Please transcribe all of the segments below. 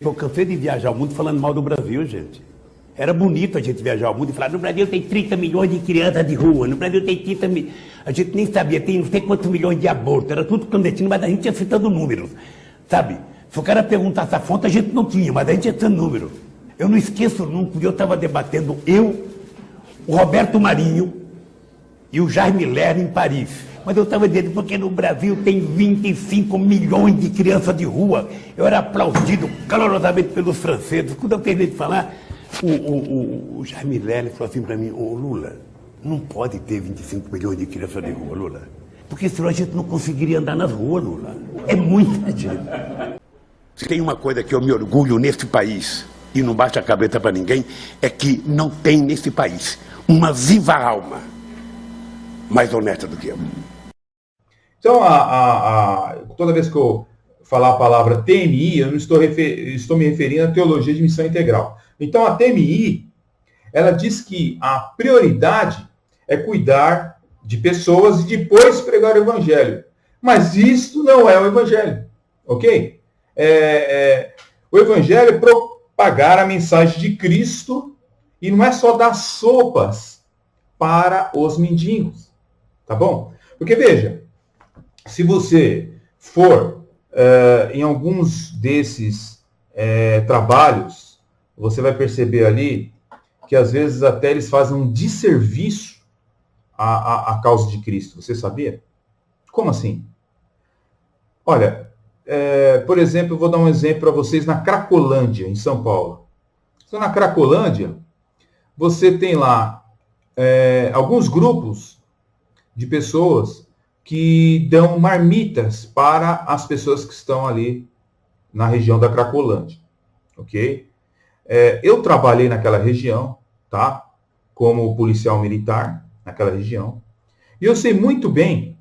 Eu cansei de viajar o mundo falando mal do Brasil, gente. Era bonito a gente viajar o mundo e falar, no Brasil tem 30 milhões de crianças de rua, no Brasil tem 30 milhões... A gente nem sabia, tem não sei quantos milhões de abortos, era tudo clandestino, mas a gente ia citando números, sabe? Se o cara perguntasse a fonte, a gente não tinha, mas a gente ia citando números. Eu não esqueço nunca, eu estava debatendo, o Roberto Marinho e o Jaime Lerner em Paris. Mas eu estava dizendo, porque no Brasil tem 25 milhões de crianças de rua. Eu era aplaudido calorosamente pelos franceses. Quando eu terminei de falar, o Jaime Lerner falou assim para mim, ô Lula, não pode ter 25 milhões de crianças de rua, Lula. Porque senão a gente não conseguiria andar nas ruas, Lula. É muita gente. Se tem uma coisa que eu me orgulho nesse país, e não baixa a cabeça para ninguém, é que não tem nesse país uma viva alma mais honesta do que eu. Então, toda vez que eu falar a palavra TMI, eu não estou me referindo à teologia de missão integral. Então, a TMI, ela diz que a prioridade é cuidar de pessoas e depois pregar o evangelho. Mas isso não é o evangelho, ok? O evangelho é propagar a mensagem de Cristo e não é só dar sopas para os mendigos, tá bom? Porque, veja, se você for em alguns desses trabalhos, você vai perceber ali que às vezes até eles fazem um desserviço à causa de Cristo. Você sabia? Como assim? Olha, por exemplo, eu vou dar um exemplo para vocês na Cracolândia, em São Paulo. Então, na Cracolândia, você tem lá alguns grupos de pessoas que dão marmitas para as pessoas que estão ali na região da Cracolândia, ok? Eu trabalhei naquela região, tá? Como policial militar naquela região, e eu sei muito bem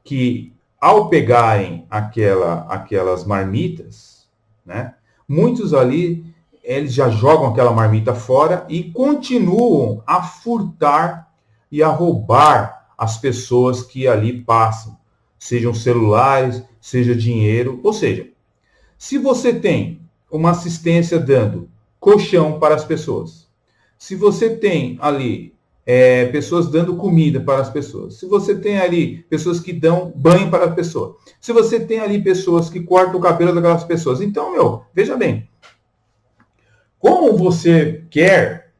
que ao pegarem aquelas marmitas, né? Muitos ali, eles já jogam aquela marmita fora e continuam a furtar e a roubar as pessoas que ali passam, sejam celulares, seja dinheiro, ou seja, se você tem uma assistência dando colchão para as pessoas, se você tem ali pessoas dando comida para as pessoas, se você tem ali pessoas que dão banho para a pessoa, se você tem ali pessoas que cortam o cabelo daquelas pessoas, então, veja bem, como você quer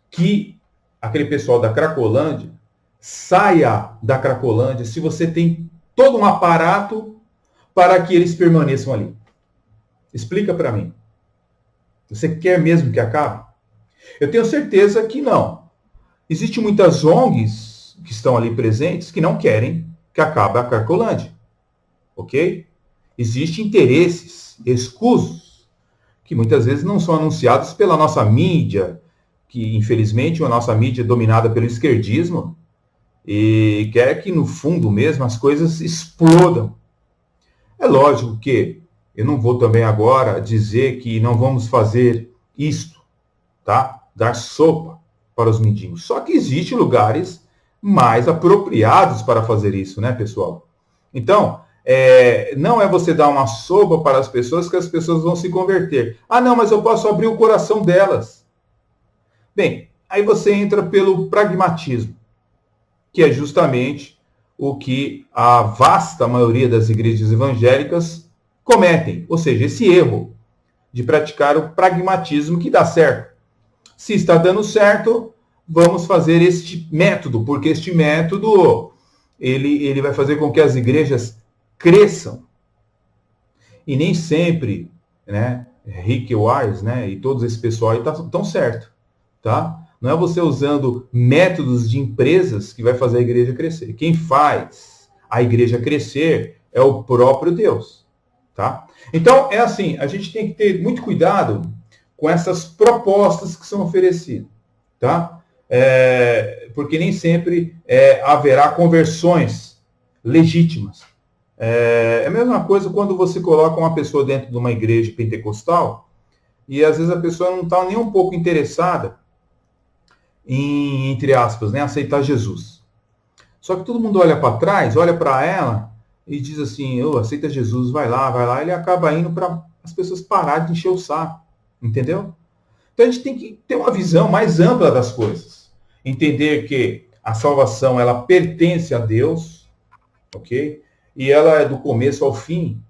que aquele pessoal da Cracolândia saia da Cracolândia se você tem todo um aparato para que eles permaneçam ali? Explica para mim. Você quer mesmo que acabe? Eu tenho certeza que não. Existem muitas ONGs que estão ali presentes que não querem que acabe a Cracolândia. Ok? Existem interesses escusos que muitas vezes não são anunciados pela nossa mídia, que infelizmente a nossa mídia é dominada pelo esquerdismo, e quer que, no fundo mesmo, as coisas explodam. É lógico que eu não vou também agora dizer que não vamos fazer isto, tá? Dar sopa para os mendigos. Só que existem lugares mais apropriados para fazer isso, né, pessoal? Então, não é você dar uma sopa para as pessoas que as pessoas vão se converter. Ah, não, mas eu posso abrir o coração delas. Bem, aí você entra pelo pragmatismo, que é justamente o que a vasta maioria das igrejas evangélicas cometem. Ou seja, esse erro de praticar o pragmatismo que dá certo. Se está dando certo, vamos fazer este método, porque este método ele vai fazer com que as igrejas cresçam. E nem sempre, né, Rick Wise, né, e todos esse pessoal aí estão certo, tá? Não é você usando métodos de empresas que vai fazer a igreja crescer. Quem faz a igreja crescer é o próprio Deus, tá? Então, é assim, a gente tem que ter muito cuidado com essas propostas que são oferecidas, tá? Porque nem sempre haverá conversões legítimas. É a mesma coisa quando você coloca uma pessoa dentro de uma igreja pentecostal e às vezes a pessoa não está nem um pouco interessada em, entre aspas, né, aceitar Jesus. Só que todo mundo olha para trás, olha para ela e diz assim, aceita Jesus, vai lá, ele acaba indo para as pessoas pararem de encher o saco, entendeu? Então a gente tem que ter uma visão mais ampla das coisas. Entender que a salvação, ela pertence a Deus, ok? E ela é do começo ao fim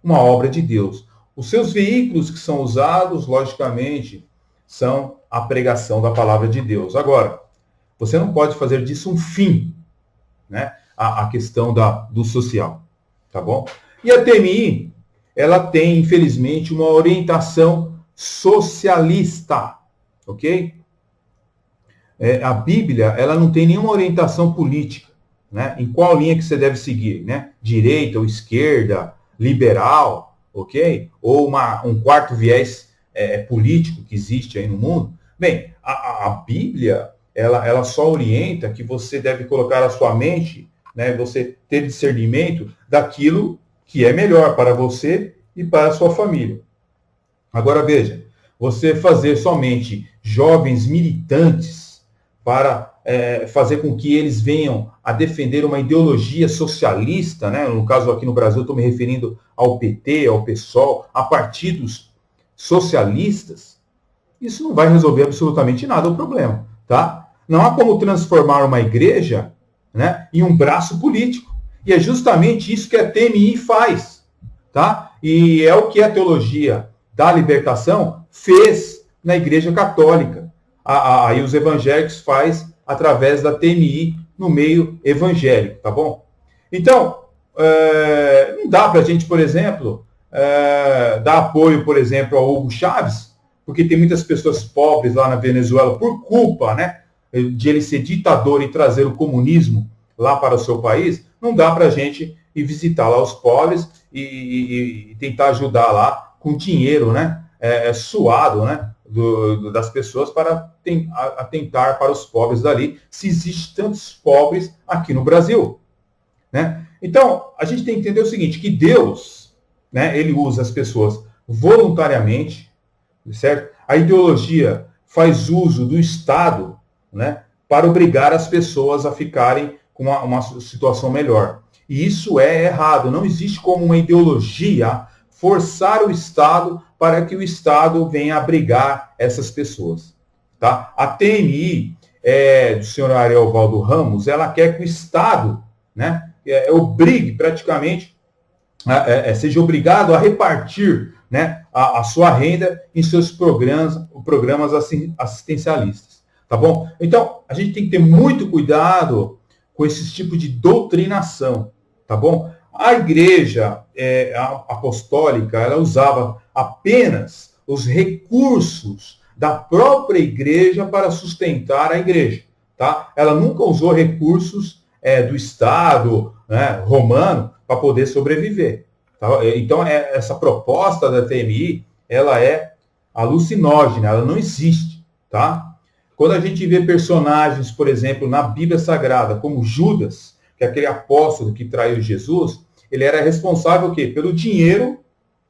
uma obra de Deus. Os seus veículos que são usados, logicamente, são a pregação da palavra de Deus. Agora, você não pode fazer disso um fim, né? A questão do social, tá bom? E a TMI, ela tem, infelizmente, uma orientação socialista, ok? A Bíblia, ela não tem nenhuma orientação política, né? Em qual linha que você deve seguir, né? Direita ou esquerda, liberal, ok? Ou um quarto viés político que existe aí no mundo. Bem, a Bíblia, ela só orienta que você deve colocar a sua mente, né? Você ter discernimento daquilo que é melhor para você e para a sua família. Agora veja, você fazer somente jovens militantes para fazer com que eles venham a defender uma ideologia socialista, né? No caso aqui no Brasil, estou me referindo ao PT, ao PSOL, a partidos socialistas, isso não vai resolver absolutamente nada o problema, tá? Não há como transformar uma igreja, né, em um braço político. E é justamente isso que a TMI faz, tá? E é o que a teologia da libertação fez na Igreja Católica. Aí os evangélicos faz através da TMI no meio evangélico, tá bom? Então, não dá para a gente, por exemplo, dar apoio, por exemplo, ao Hugo Chávez, porque tem muitas pessoas pobres lá na Venezuela por culpa, né, de ele ser ditador e trazer o comunismo lá para o seu país. Não dá para a gente ir visitar lá os pobres e tentar ajudar lá com dinheiro, né, suado, né, das pessoas para atentar para os pobres dali, se existem tantos pobres aqui no Brasil, né? Então, a gente tem que entender o seguinte, que Deus, né, ele usa as pessoas voluntariamente, certo? A ideologia faz uso do Estado, né, para obrigar as pessoas a ficarem com uma situação melhor. E isso é errado. Não existe como uma ideologia forçar o Estado para que o Estado venha abrigar essas pessoas. Tá? A TMI do senhor Ariovaldo Ramos, ela quer que o Estado, né, obrigue praticamente, seja obrigado a repartir, né, a sua renda em seus programas assistencialistas. Tá bom? Então, a gente tem que ter muito cuidado com esse tipo de doutrinação. Tá bom? A igreja apostólica, ela usava apenas os recursos da própria igreja para sustentar a igreja. Tá? Ela nunca usou recursos do Estado, né, romano para poder sobreviver. Tá? Então, essa proposta da TMI, ela é alucinógena, ela não existe. Tá? Quando a gente vê personagens, por exemplo, na Bíblia Sagrada, como Judas, que é aquele apóstolo que traiu Jesus, ele era responsável o quê? Pelo dinheiro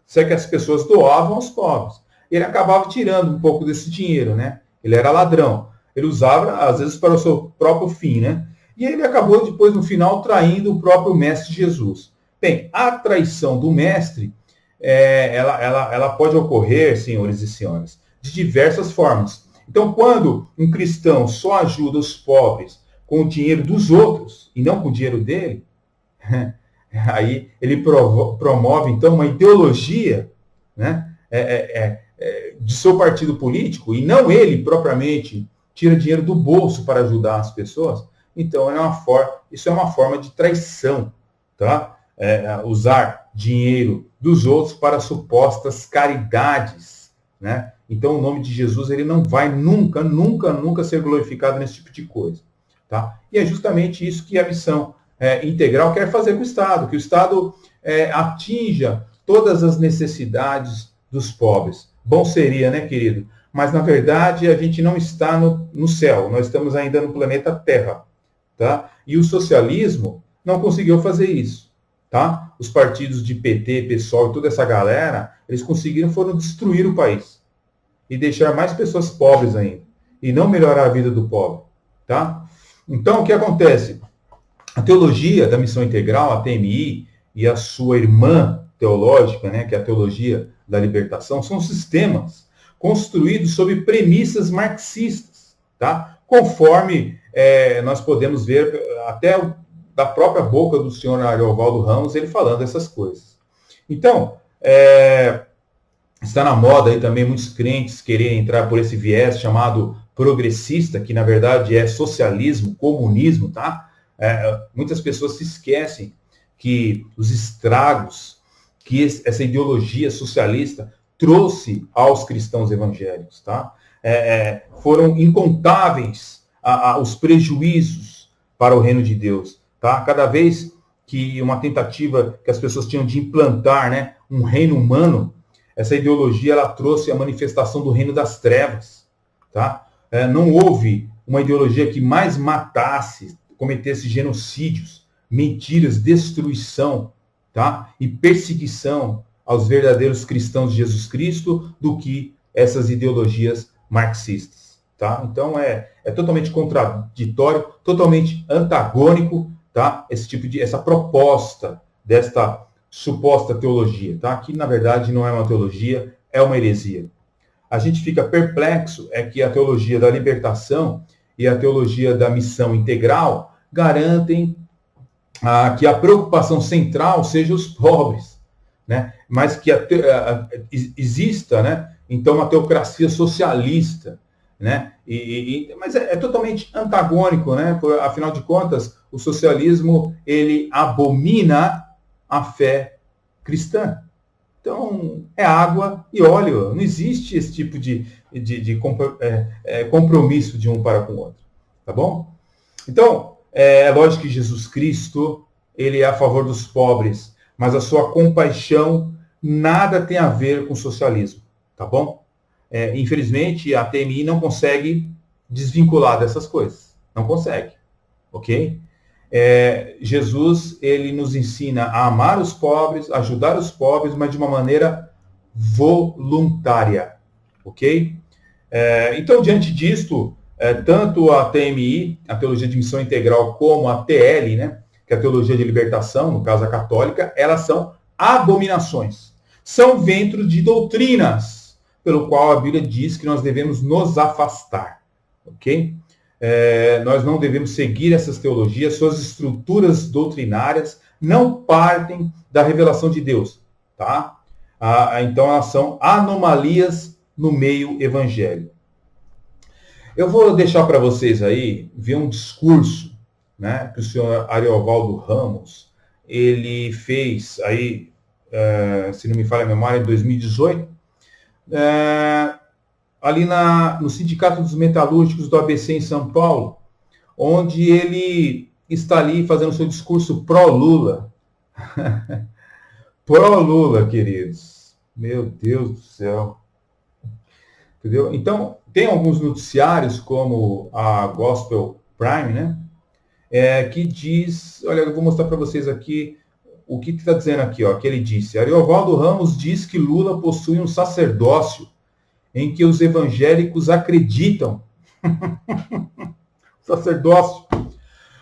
que as pessoas doavam aos pobres. Ele acabava tirando um pouco desse dinheiro, né? Ele era ladrão. Ele usava, às vezes, para o seu próprio fim, né? E ele acabou, depois, no final, traindo o próprio mestre Jesus. Bem, a traição do mestre, ela pode ocorrer, senhores e senhoras, de diversas formas. Então, quando um cristão só ajuda os pobres com o dinheiro dos outros, e não com o dinheiro dele, aí ele promove, então, uma ideologia, né, de seu partido político, e não ele, propriamente, tira dinheiro do bolso para ajudar as pessoas. Então, isso é uma forma de traição, tá? Usar dinheiro dos outros para supostas caridades, né? Então, o nome de Jesus, ele não vai nunca, nunca, nunca ser glorificado nesse tipo de coisa. Tá? E é justamente isso que a missão integral quer fazer com o Estado, que o Estado atinja todas as necessidades dos pobres. Bom seria, né, querido? Mas, na verdade, a gente não está no céu, nós estamos ainda no planeta Terra. Tá? E o socialismo não conseguiu fazer isso. Tá? Os partidos de PT, PSOL e toda essa galera, eles foram destruir o país. E deixar mais pessoas pobres ainda. E não melhorar a vida do pobre. Tá? Então, o que acontece? A teologia da missão integral, a TMI, e a sua irmã teológica, né, que é a teologia da libertação, são sistemas construídos sobre premissas marxistas, tá? Conforme nós podemos ver até da própria boca do senhor Ariovaldo Ramos, ele falando essas coisas. Então, está na moda aí também muitos crentes quererem entrar por esse viés chamado progressista, que na verdade é socialismo, comunismo, tá? Muitas pessoas se esquecem que os estragos que essa ideologia socialista trouxe aos cristãos evangélicos, tá? Foram incontáveis os prejuízos para o reino de Deus, tá? Cada vez que uma tentativa que as pessoas tinham de implantar, né, um reino humano, essa ideologia ela trouxe a manifestação do reino das trevas, tá? Não houve uma ideologia que mais matasse, cometesse genocídios, mentiras, destruição, tá? E perseguição aos verdadeiros cristãos de Jesus Cristo do que essas ideologias marxistas, tá? Então é totalmente contraditório, totalmente antagônico, tá? Essa proposta desta suposta teologia, tá? Que na verdade não é uma teologia, é uma heresia. A gente fica perplexo que a teologia da libertação e a teologia da missão integral garantem que a preocupação central seja os pobres, né? Mas que exista, né? Então, uma teocracia socialista, né? Mas é totalmente antagônico, né? Afinal de contas, o socialismo ele abomina a fé cristã. Então, é água e óleo. Não existe esse tipo de compromisso de um para com o outro. Tá bom? Então, é lógico que Jesus Cristo, ele é a favor dos pobres, mas a sua compaixão nada tem a ver com socialismo. Tá bom? Infelizmente, a TMI não consegue desvincular dessas coisas. Não consegue. Ok? Jesus, ele nos ensina a amar os pobres, ajudar os pobres, mas de uma maneira voluntária, ok? Então, diante disto, tanto a TMI, a Teologia de Missão Integral, como a TL, né, que é a Teologia de Libertação, no caso a católica, elas são abominações. São ventre de doutrinas, pelo qual a Bíblia diz que nós devemos nos afastar, ok? Nós não devemos seguir essas teologias, suas estruturas doutrinárias não partem da revelação de Deus, tá? Então elas são anomalias no meio evangélico. Eu vou deixar para vocês aí ver um discurso, né, que o senhor Ariovaldo Ramos ele fez aí, se não me falha a memória, em 2018. Ali no Sindicato dos Metalúrgicos do ABC em São Paulo, onde ele está ali fazendo seu discurso pró-Lula. Pró-Lula, queridos. Meu Deus do céu. Entendeu? Então, tem alguns noticiários, como a Gospel Prime, né? Que diz, olha, eu vou mostrar para vocês aqui o que está dizendo aqui, ó, que ele disse: Ariovaldo Ramos diz que Lula possui um sacerdócio em que os evangélicos acreditam. Sacerdócio.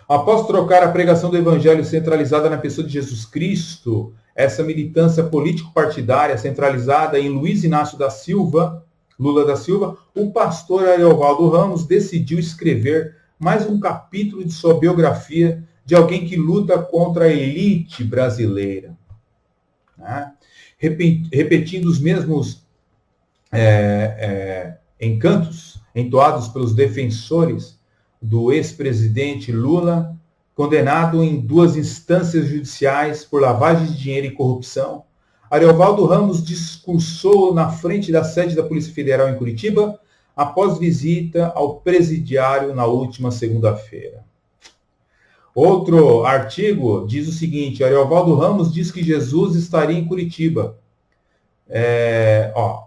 Após trocar a pregação do evangelho centralizada na pessoa de Jesus Cristo, essa militância político-partidária centralizada em Luiz Inácio da Silva, Lula da Silva, o pastor Ariovaldo Ramos decidiu escrever mais um capítulo de sua biografia de alguém que luta contra a elite brasileira, né? Repetindo os mesmos encantos entoados pelos defensores do ex-presidente Lula, condenado em 2 instâncias judiciais por lavagem de dinheiro e corrupção. Ariovaldo Ramos discursou na frente da sede da Polícia Federal em Curitiba após visita ao presidiário na última segunda-feira. Outro artigo diz o seguinte: Ariovaldo Ramos diz que Jesus estaria em Curitiba.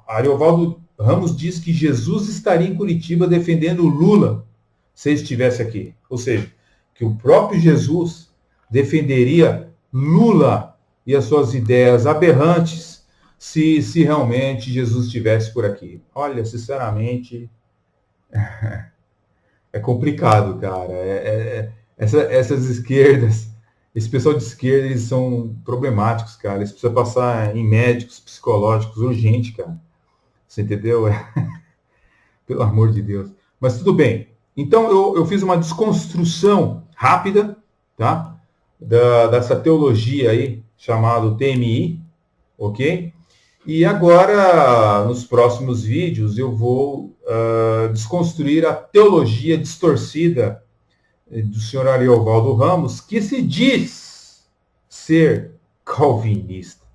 Ariovaldo Ramos diz que Jesus estaria em Curitiba defendendo Lula se estivesse aqui. Ou seja, que o próprio Jesus defenderia Lula e as suas ideias aberrantes se realmente Jesus estivesse por aqui. Olha, sinceramente, é complicado, cara. Essas esquerdas, Esse pessoal de esquerda, eles são problemáticos, cara. Eles precisam passar em médicos psicológicos urgente, cara. Você entendeu? Pelo amor de Deus. Mas tudo bem. Então, eu fiz uma desconstrução rápida, tá? Dessa teologia aí, chamada TMI, ok? E agora, nos próximos vídeos, eu vou desconstruir a teologia distorcida do senhor Ariovaldo Ramos, que se diz ser calvinista.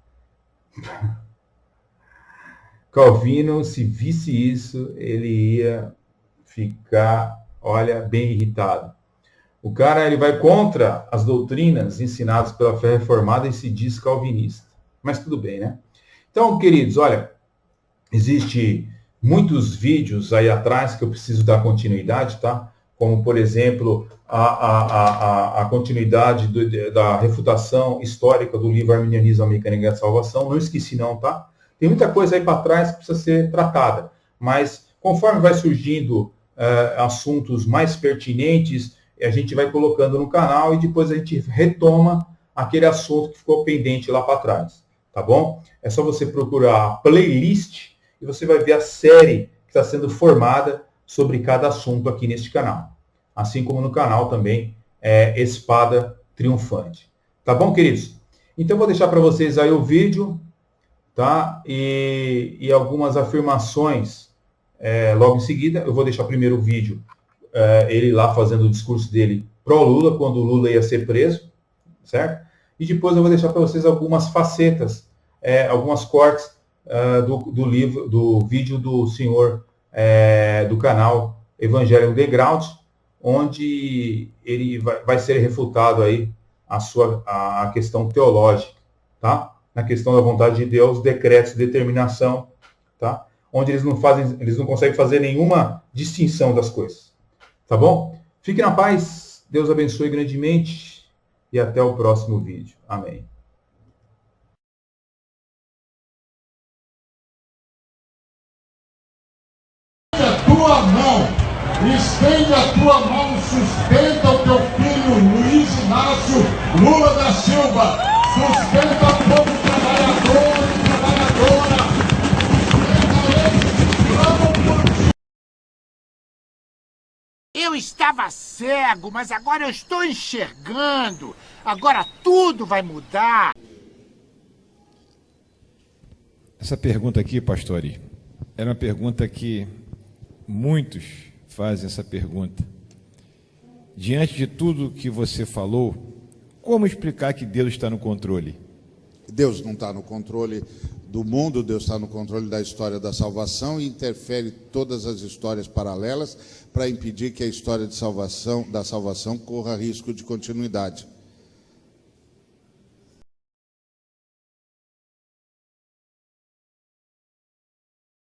Calvino, se visse isso, ele ia ficar, olha, bem irritado. O cara, ele vai contra as doutrinas ensinadas pela fé reformada e se diz calvinista. Mas tudo bem, né? Então, queridos, olha, existe muitos vídeos aí atrás que eu preciso dar continuidade, tá? Como, por exemplo, a continuidade da refutação histórica do livro Arminianismo, a Mecânica da Salvação. Não esqueci não, tá? Tem muita coisa aí para trás que precisa ser tratada. Mas, conforme vai surgindo assuntos mais pertinentes, a gente vai colocando no canal e depois a gente retoma aquele assunto que ficou pendente lá para trás. Tá bom? É só você procurar a playlist e você vai ver a série que está sendo formada sobre cada assunto aqui neste canal. Assim como no canal também Espada Triunfante. Tá bom, queridos? Então, vou deixar para vocês aí o vídeo, tá? E algumas afirmações logo em seguida. Eu vou deixar primeiro o vídeo, ele lá fazendo o discurso dele pro Lula, quando o Lula ia ser preso, certo? E depois eu vou deixar para vocês algumas facetas, algumas cortes do vídeo do senhor do canal Evangelho Underground, onde ele vai ser refutado aí a questão teológica, tá? Na questão da vontade de Deus, decretos, determinação, tá? Onde eles não conseguem fazer nenhuma distinção das coisas, tá bom? Fique na paz, Deus abençoe grandemente e até o próximo vídeo. Amém. Tua mão, estende a tua mão, sustenta o teu filho Luiz Inácio Lula da Silva, sustenta o povo trabalhador e trabalhadora, eu estava cego, mas agora eu estou enxergando, agora tudo vai mudar. Essa pergunta aqui, Pastore, é uma pergunta que muitos fazem essa pergunta. Diante de tudo que você falou, como explicar que Deus está no controle? Deus não está no controle do mundo, Deus está no controle da história da salvação e interfere todas as histórias paralelas para impedir que a história da salvação corra risco de continuidade.